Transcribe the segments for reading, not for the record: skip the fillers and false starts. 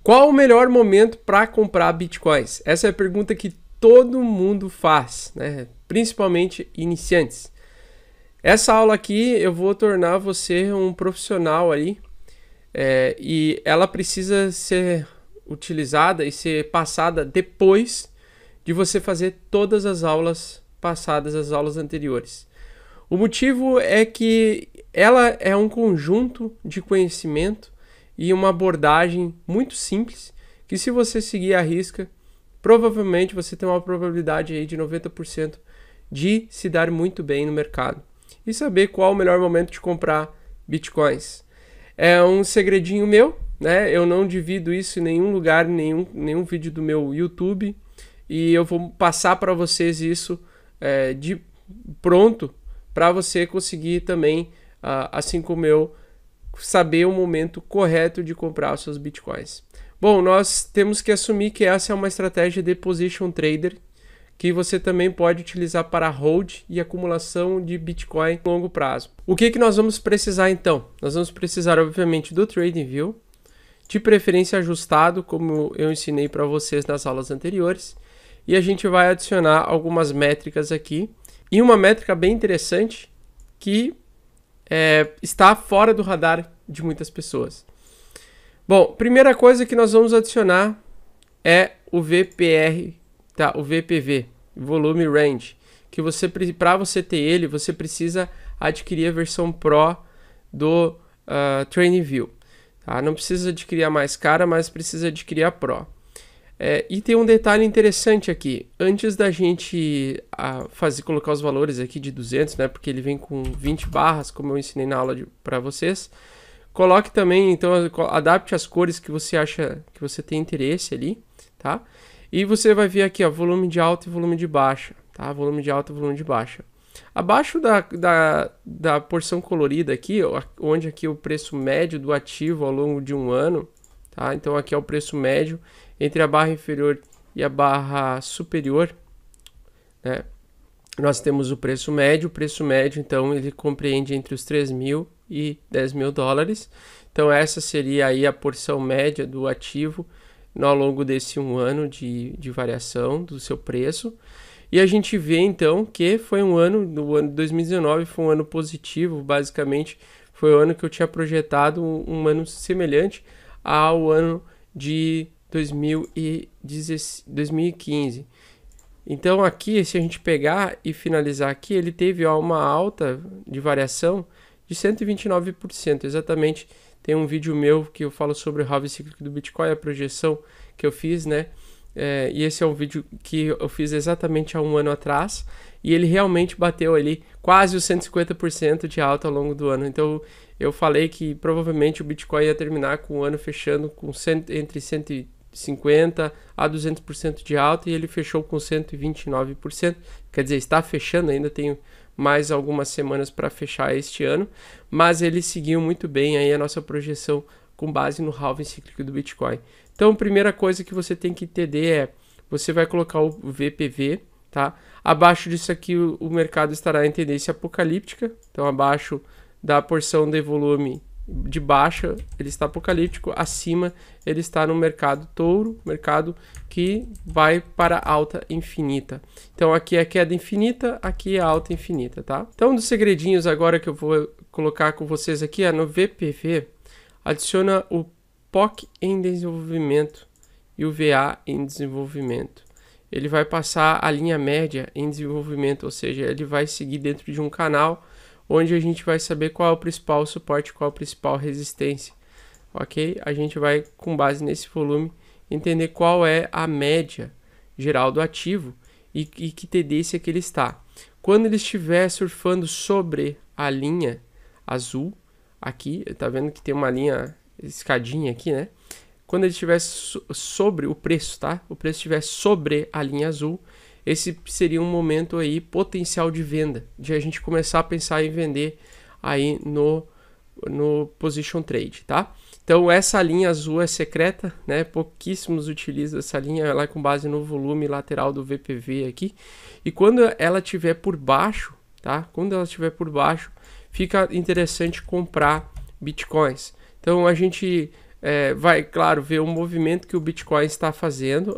Qual o melhor momento para comprar bitcoins? Essa é a pergunta que todo mundo faz, né? Principalmente iniciantes. Essa aula aqui eu vou tornar você um profissional aí, e ela precisa ser utilizada e ser passada depois de você fazer todas as aulas passadas, as aulas anteriores. O motivo é que ela é um conjunto de conhecimento e uma abordagem muito simples, que se você seguir à risca, provavelmente você tem uma probabilidade aí de 90% de se dar muito bem no mercado e saber qual o melhor momento de comprar bitcoins. É um segredinho meu, né? Eu não divido isso em nenhum lugar, em nenhum vídeo do meu YouTube, e eu vou passar para vocês isso de pronto, para você conseguir também, assim como eu, saber o momento correto de comprar os seus bitcoins. Bom, nós temos que assumir que essa é uma estratégia de position trader que você também pode utilizar para hold e acumulação de bitcoin a longo prazo. O que nós vamos precisar então? Nós vamos precisar, obviamente, do TradingView, de preferência ajustado, como eu ensinei para vocês nas aulas anteriores, e a gente vai adicionar algumas métricas aqui, e uma métrica bem interessante que está fora do radar de muitas pessoas. Bom, primeira coisa que nós vamos adicionar é o VPR, tá? O VPV, Volume Range, que para você ter ele, você precisa adquirir a versão Pro do TradingView. Tá? Não precisa adquirir a mais cara, mas precisa adquirir a Pro. E tem um detalhe interessante aqui. Antes da gente colocar os valores aqui de 200, né? Porque ele vem com 20 barras, como eu ensinei na aula para vocês. Coloque também, então, adapte as cores que você acha que você tem interesse ali, tá? E você vai ver aqui, ó, volume de alta e volume de baixa, tá? Volume de alta e volume de baixa. Abaixo da porção colorida aqui, onde aqui é o preço médio do ativo ao longo de um ano, tá? Então aqui é o preço médio entre a barra inferior e a barra superior, né? Nós temos o preço médio. O preço médio, então, ele compreende entre os 3 mil e 10 mil dólares. Então essa seria aí a porção média do ativo ao longo desse um ano de variação do seu preço. E a gente vê então que foi o ano de 2019 foi um ano positivo. Basicamente foi o ano que eu tinha projetado um ano semelhante ao ano de 2015. Então aqui, se a gente pegar e finalizar aqui, ele teve uma alta de variação de 129%. Exatamente, tem um vídeo meu que eu falo sobre o halving cíclico do Bitcoin, a projeção que eu fiz, né? E esse é um vídeo que eu fiz exatamente há um ano atrás, e ele realmente bateu ali quase os 150% de alta ao longo do ano. Então eu falei que provavelmente o Bitcoin ia terminar com o ano fechando com entre 150% a 200% de alta, e ele fechou com 129%. Quer dizer, está fechando, ainda tem mais algumas semanas para fechar este ano, mas ele seguiu muito bem aí a nossa projeção com base no halving cíclico do Bitcoin. Então, a primeira coisa que você tem que entender você vai colocar o VPV, tá? Abaixo disso aqui o mercado estará em tendência apocalíptica, então abaixo da porção de volume de baixa ele está apocalíptico, acima ele está no mercado touro, mercado que vai para alta infinita. Então aqui é queda infinita, aqui é alta infinita, tá? Então, dos segredinhos agora que eu vou colocar com vocês aqui no VPV, adiciona o POC em desenvolvimento e o VA em desenvolvimento. Ele vai passar a linha média em desenvolvimento, ou seja, ele vai seguir dentro de um canal onde a gente vai saber qual é o principal suporte, qual é a principal resistência, ok? A gente vai, com base nesse volume, entender qual é a média geral do ativo e que tendência que ele está. Quando ele estiver surfando sobre a linha azul, aqui, tá vendo que tem uma linha escadinha aqui, né? Quando ele estiver sobre o preço, tá? O preço estiver sobre a linha azul, esse seria um momento aí potencial de venda, de a gente começar a pensar em vender aí no position trade, tá? Então essa linha azul é secreta, né? Pouquíssimos utilizam essa linha, ela é com base no volume lateral do VPV aqui. E quando ela estiver por baixo, tá? Quando ela estiver por baixo, fica interessante comprar bitcoins. Então a gente vai, claro, ver o movimento que o Bitcoin está fazendo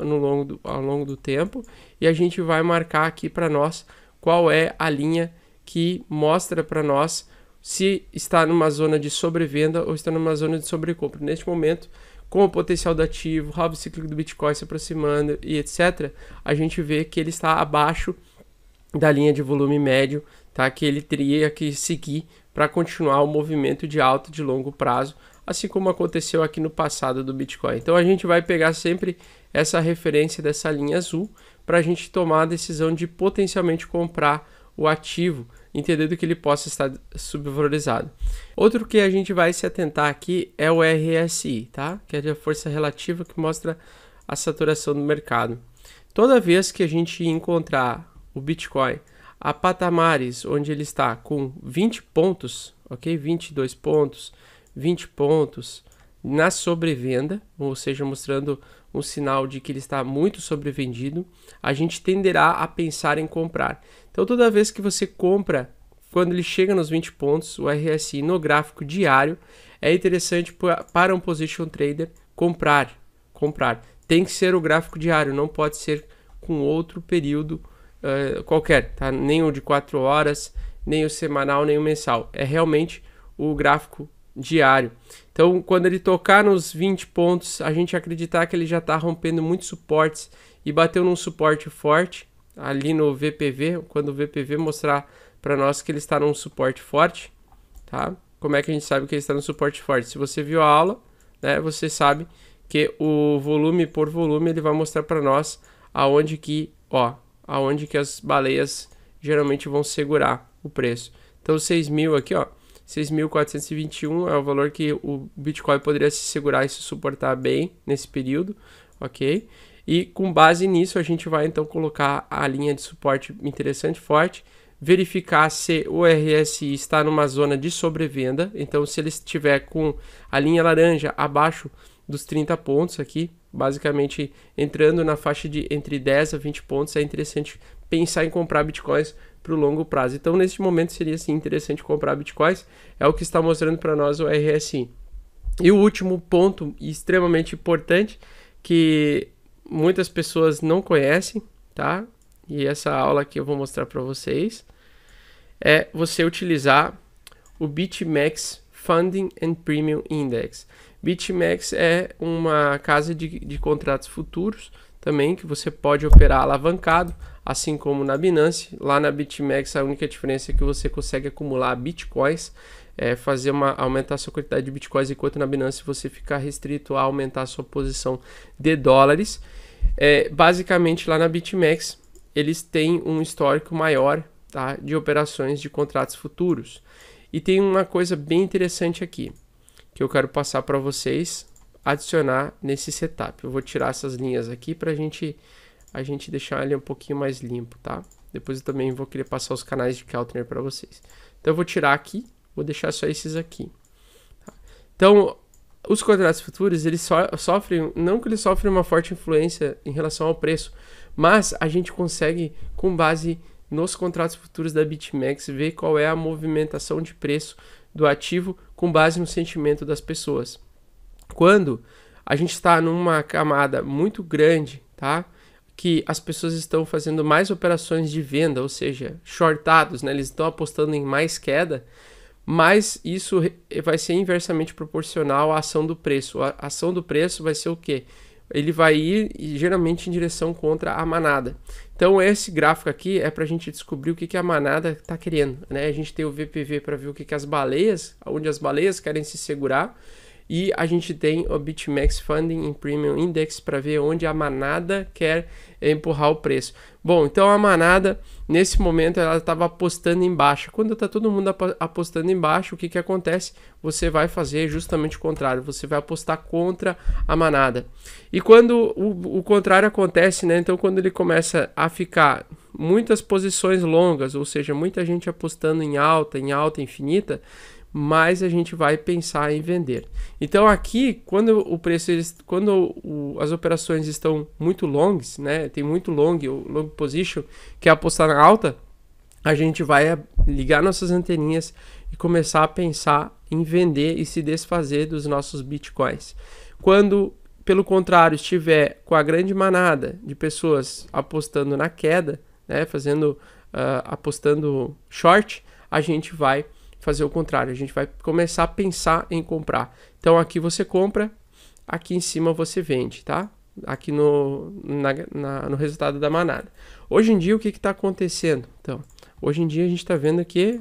ao longo do tempo, e a gente vai marcar aqui para nós qual é a linha que mostra para nós se está numa zona de sobrevenda ou está numa zona de sobrecompra. Neste momento, com o potencial do ativo, o halving cíclico do Bitcoin se aproximando e etc., a gente vê que ele está abaixo da linha de volume médio, tá? Que ele teria que seguir para continuar o movimento de alta de longo prazo, assim como aconteceu aqui no passado do Bitcoin. Então a gente vai pegar sempre essa referência dessa linha azul para a gente tomar a decisão de potencialmente comprar o ativo, entendendo que ele possa estar subvalorizado. Outro que a gente vai se atentar aqui é o RSI, tá? Que é a força relativa que mostra a saturação do mercado. Toda vez que a gente encontrar o Bitcoin a patamares onde ele está com 20 pontos, ok? 22 pontos, 20 pontos na sobrevenda, ou seja, mostrando um sinal de que ele está muito sobrevendido, a gente tenderá a pensar em comprar. Então, toda vez que você compra, quando ele chega nos 20 pontos, o RSI no gráfico diário, é interessante para um position trader comprar. Tem que ser o gráfico diário, não pode ser com outro período qualquer, tá? Nem o de 4 horas, nem o semanal, nem o mensal. É realmente o gráfico diário. Então, quando ele tocar nos 20 pontos, a gente acreditar que ele já está rompendo muitos suportes e bateu num suporte forte ali no VPV, quando o VPV mostrar para nós que ele está num suporte forte, tá? Como é que a gente sabe que ele está no suporte forte? Se você viu a aula, né, você sabe que o volume por volume ele vai mostrar para nós aonde que as baleias geralmente vão segurar o preço. Então, 6.000 aqui, 6.421 é o valor que o Bitcoin poderia se segurar e se suportar bem nesse período, ok? E com base nisso a gente vai então colocar a linha de suporte interessante, forte, verificar se o RSI está numa zona de sobrevenda. Então, se ele estiver com a linha laranja abaixo dos 30 pontos aqui, basicamente entrando na faixa de entre 10 a 20 pontos, é interessante pensar em comprar bitcoins para o longo prazo. Então, neste momento seria sim interessante comprar bitcoins, é o que está mostrando para nós o RSI. E o último ponto extremamente importante que muitas pessoas não conhecem, tá? E essa aula aqui eu vou mostrar para vocês, é você utilizar o BitMEX Funding and Premium Index. BitMEX é uma casa de contratos futuros também que você pode operar alavancado, assim como na Binance. Lá na BitMEX a única diferença é que você consegue acumular bitcoins, aumentar a sua quantidade de bitcoins, enquanto na Binance você fica restrito a aumentar a sua posição de dólares. Basicamente lá na BitMEX eles têm um histórico maior, tá, de operações de contratos futuros. E tem uma coisa bem interessante aqui que eu quero passar para vocês, adicionar nesse setup. Eu vou tirar essas linhas aqui para a gente deixar ele um pouquinho mais limpo, tá? Depois eu também vou querer passar os canais de Keltner para vocês. Então eu vou tirar aqui, vou deixar só esses aqui. Tá? Então, os contratos futuros, eles sofrem, não que eles sofrem uma forte influência em relação ao preço, mas a gente consegue, com base nos contratos futuros da BitMEX, ver qual é a movimentação de preço do ativo com base no sentimento das pessoas. Quando a gente está numa camada muito grande, tá, que as pessoas estão fazendo mais operações de venda, ou seja, shortados, né, eles estão apostando em mais queda, mas isso vai ser inversamente proporcional à ação do preço. A ação do preço vai ser o quê? Ele vai ir geralmente em direção contra a manada. Então esse gráfico aqui é para a gente descobrir o que a manada está querendo, né? A gente tem o VPV para ver o que as baleias, onde as baleias querem se segurar, e a gente tem o BitMEX Funding and Premium Index para ver onde a manada quer empurrar o preço. Bom, então a manada nesse momento ela estava apostando em baixa. Quando está todo mundo apostando em baixa, o que acontece? Você vai fazer justamente o contrário, você vai apostar contra a manada. E quando o contrário acontece, né? Então quando ele começa a ficar muitas posições longas, ou seja, muita gente apostando em alta infinita, mais a gente vai pensar em vender. Então aqui, quando o preço, as operações estão muito longas, né, tem muito long position, que é apostar na alta, a gente vai ligar nossas anteninhas e começar a pensar em vender e se desfazer dos nossos bitcoins. Quando, pelo contrário, estiver com a grande manada de pessoas apostando na queda, né, apostando short, a gente vai fazer o contrário, a gente vai começar a pensar em comprar. Então aqui você compra, aqui em cima você vende, tá? Aqui no resultado da manada. Hoje em dia, o que está acontecendo? Então, hoje em dia a gente está vendo que,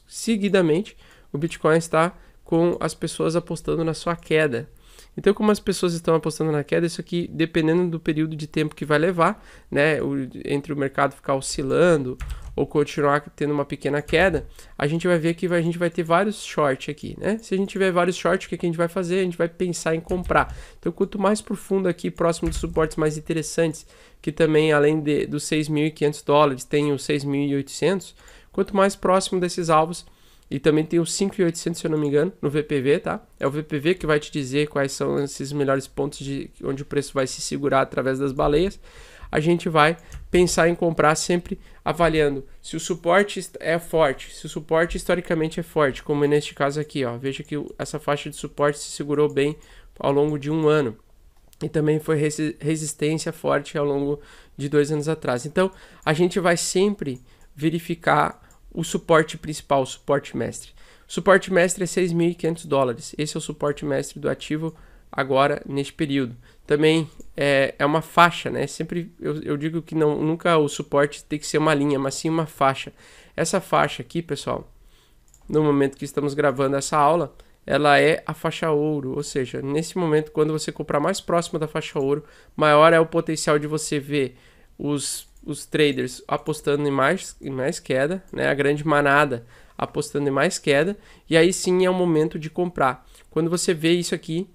seguidamente, o Bitcoin está com as pessoas apostando na sua queda. Então, como as pessoas estão apostando na queda, isso aqui, dependendo do período de tempo que vai levar, né, entre o mercado ficar oscilando ou continuar tendo uma pequena queda, a gente vai ver que a gente vai ter vários short aqui, né? Se a gente tiver vários short, o que a gente vai fazer? A gente vai pensar em comprar. Então, quanto mais profundo aqui, próximo de suportes mais interessantes, que também, além dos $6.500, tem os 6.800, quanto mais próximo desses alvos, e também tem os 5.800, se eu não me engano, no VPV, tá? É o VPV que vai te dizer quais são esses melhores pontos onde o preço vai se segurar através das baleias. A gente vai pensar em comprar sempre avaliando se o suporte é forte, se o suporte historicamente é forte, como neste caso aqui, ó. Veja que essa faixa de suporte se segurou bem ao longo de um ano. E também foi resistência forte ao longo de 2 anos atrás. Então, a gente vai sempre verificar o suporte principal, o suporte mestre. O suporte mestre é $6.500. Esse é o suporte mestre do ativo agora neste período. Também é uma faixa, né? Sempre eu digo que nunca o suporte tem que ser uma linha, mas sim uma faixa. Essa faixa aqui, pessoal, no momento que estamos gravando essa aula, ela é a faixa ouro, ou seja, nesse momento, quando você comprar mais próximo da faixa ouro, maior é o potencial de você ver os traders apostando em mais queda, né? A grande manada apostando em mais queda, e aí sim é o momento de comprar. Quando você vê isso aqui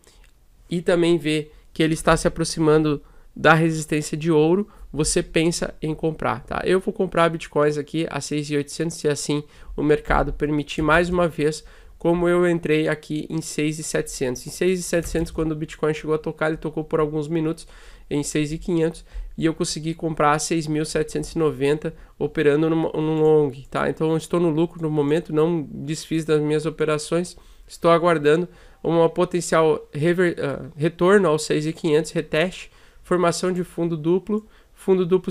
e também vê que ele está se aproximando da resistência de ouro, você pensa em comprar, tá? Eu vou comprar bitcoins aqui a 6.800, se assim o mercado permitir mais uma vez, como eu entrei aqui em 6.700. Em 6.700, quando o Bitcoin chegou a tocar, ele tocou por alguns minutos em 6.500 e eu consegui comprar a 6.790 operando no long, tá? Então eu estou no lucro no momento, não desfiz das minhas operações, estou aguardando uma potencial retorno aos 6.500, reteste, formação de fundo duplo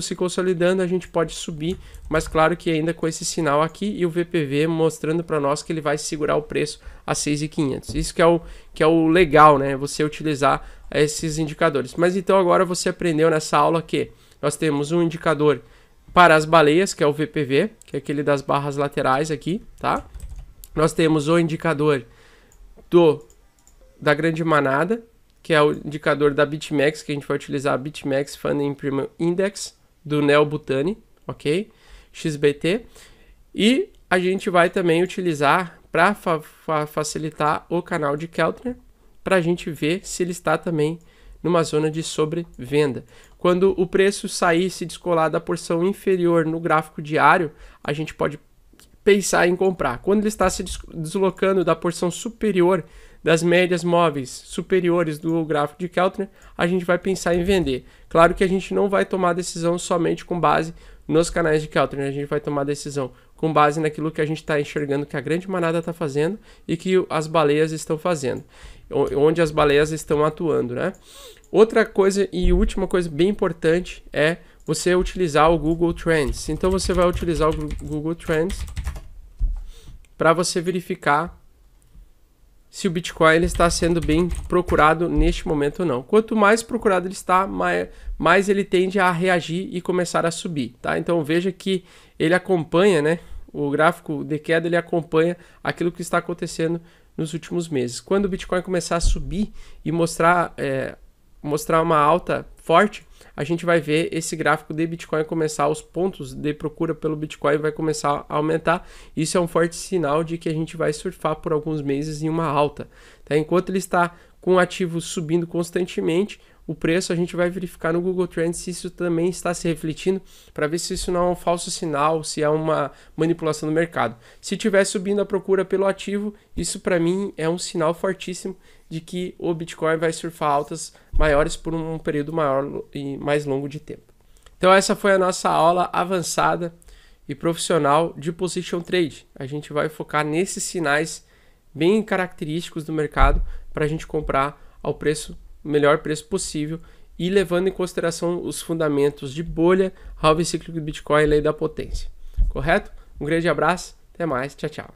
se consolidando, a gente pode subir, mas claro que ainda com esse sinal aqui e o VPV mostrando para nós que ele vai segurar o preço a 6.500. Isso que é o legal, né? Você utilizar esses indicadores. Mas então agora você aprendeu nessa aula que nós temos um indicador para as baleias, que é o VPV, que é aquele das barras laterais aqui, tá? Nós temos o indicador da grande manada, que é o indicador da BitMEX, que a gente vai utilizar a BitMEX Funding Premium Index do Neo Butani, ok? XBT. E a gente vai também utilizar para facilitar o canal de Keltner, para a gente ver se ele está também numa zona de sobrevenda. Quando o preço sair, se descolar da porção inferior no gráfico diário, a gente pode pensar em comprar. Quando ele está se deslocando da porção superior das médias móveis superiores do gráfico de Keltner, a gente vai pensar em vender. Claro que a gente não vai tomar decisão somente com base nos canais de Keltner, a gente vai tomar decisão com base naquilo que a gente está enxergando que a grande manada está fazendo e que as baleias estão fazendo, onde as baleias estão atuando, né? Outra coisa e última coisa bem importante é você utilizar o Google Trends. Então você vai utilizar o Google Trends para você verificar se o Bitcoin ele está sendo bem procurado neste momento ou não. Quanto mais procurado ele está, mais ele tende a reagir e começar a subir, tá? Então veja que ele acompanha, né? O gráfico de queda ele acompanha aquilo que está acontecendo nos últimos meses. Quando o Bitcoin começar a subir e mostrar uma alta forte, a gente vai ver esse gráfico de Bitcoin começar, os pontos de procura pelo Bitcoin vai começar a aumentar. Isso é um forte sinal de que a gente vai surfar por alguns meses em uma alta, tá? Enquanto ele está com o ativo subindo constantemente, o preço a gente vai verificar no Google Trends se isso também está se refletindo, para ver se isso não é um falso sinal, se é uma manipulação do mercado. Se estiver subindo a procura pelo ativo, isso para mim é um sinal fortíssimo de que o Bitcoin vai surfar altas maiores por um período maior e mais longo de tempo. Então essa foi a nossa aula avançada e profissional de Position Trade. A gente vai focar nesses sinais bem característicos do mercado para a gente comprar ao preço o melhor preço possível e levando em consideração os fundamentos de bolha, halving cíclico do Bitcoin e lei da potência. Correto? Um grande abraço, até mais, tchau, tchau.